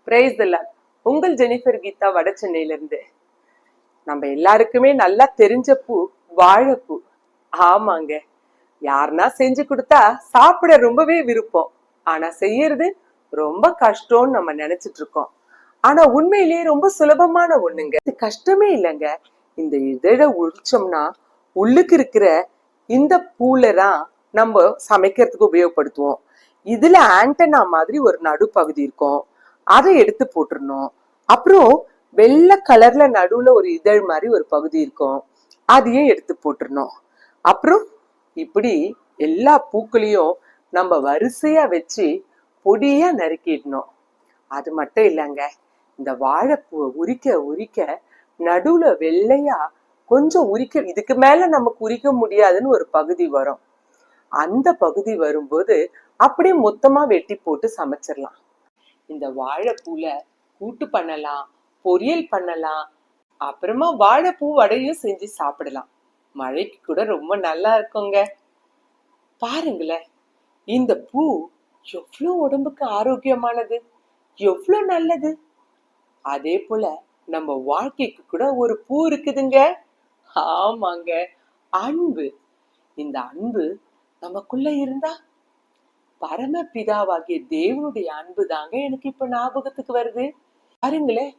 Praise the Lord. உங்கள் Jennifer Geetha வட சென்னையில இருந்து. நம்ம எல்லாருக்குமே நல்லா தெரிஞ்ச பூ வாழைப்பூ. ஆமாங்க, யாருன்னா செஞ்சு கொடுத்தா சாப்பிட ரொம்பவே விருப்பம். ஆனா செய்யறது ரொம்ப கஷ்டம்னு நம்ம நினைச்சிட்டு இருக்கோம். ஆனா உண்மையிலேயே ரொம்ப சுலபமான ஒண்ணுங்க. இது கஷ்டமே இல்லைங்க. இந்த இதழ உரிச்சோம்னா உள்ளுக்கு இருக்கிற இந்த பூல தான் நம்ம சமைக்கிறதுக்கு உபயோகப்படுத்துவோம். இதுல ஆண்டனா மாதிரி ஒரு நடுப்பகுதி இருக்கும், அதை எடுத்து போட்டுடணும். அப்புறம் வெள்ளை கலர்ல நடுவுல ஒரு இதழ் மாதிரி ஒரு பகுதி இருக்கும், அதையும் எடுத்து போட்டுடணும். அப்புறம் இப்படி எல்லா பூக்களையும் நம்ம வரிசையா வச்சு பொடியா நறுக்கிடணும். அது மட்டும் இல்லைங்க, இந்த வாழைப்பூவை உரிக்க உரிக்க நடுவுல வெள்ளையா கொஞ்சம் உரிக்க, இதுக்கு மேல நமக்கு உரிக்க முடியாதுன்னு ஒரு பகுதி வரும். அந்த பகுதி வரும்போது அப்படியே மொத்தமா வெட்டி போட்டு சமைச்சிடலாம். இந்த வாழைப்பூல கூட்டு பண்ணலாம், பொரியல் பண்ணலாம், அப்புறமா வாழைப்பூ வடையும் செஞ்சு சாப்பிடலாம். மழைக்கு கூட ரொம்ப நல்லா இருக்குங்க. பாருங்களேன், இந்த பூ எவ்வளவு உடம்புக்கு ஆரோக்கியமானது, எவ்வளவு நல்லது. அதே போல நம்ம வாழ்க்கைக்கு கூட ஒரு பூ இருக்குதுங்க. ஆமாங்க, அன்பு. இந்த அன்பு நமக்குள்ள இருந்தா பரமபிதாவாகிய தேவனுடைய அன்பு தாங்க எனக்கு இப்ப ஞாபகத்துக்கு வருது. பாருங்களேன்,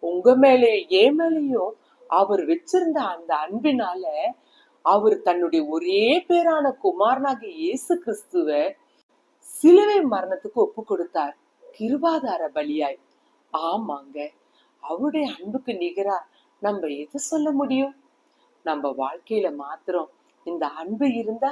உங்க மேலேயும் என் மேலேயும் அவர் வச்சிருந்த அந்த அன்பினால அவர் தன்னுடைய ஒரே பேரான குமாரனாகிய இயேசு கிறிஸ்துவ சிலுவை மரணத்துக்கு ஒப்பு கொடுத்தார், கிருபாதார பலியாய். ஆமாங்க, அவருடைய அன்புக்கு நிகரா நம்ம எது சொல்ல முடியும்? நம்ம வாழ்க்கையில மாத்திரம் இந்த அன்பு இருந்தா.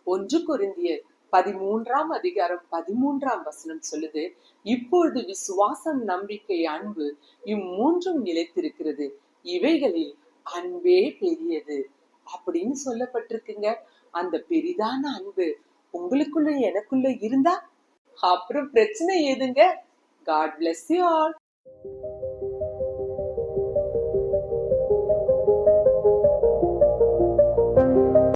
1 கொரிந்தியர் 13ஆம் அதிகாரம் 13ஆம் வசனம் சொல்லுது, இப்பொழுது விசுவாசம், நம்பிக்கை, அன்பு இம்மூன்றும் நிலைத்திருக்கிறது, இவைகளில் அன்பே பெரியது அப்படின்னு சொல்லப்பட்டிருக்குங்க. அந்த பெரிதான அன்பு உங்களுக்குள்ள எனக்குள்ள இருந்தா அப்புறம் பிரச்சனை ஏதுங்க? God bless you all.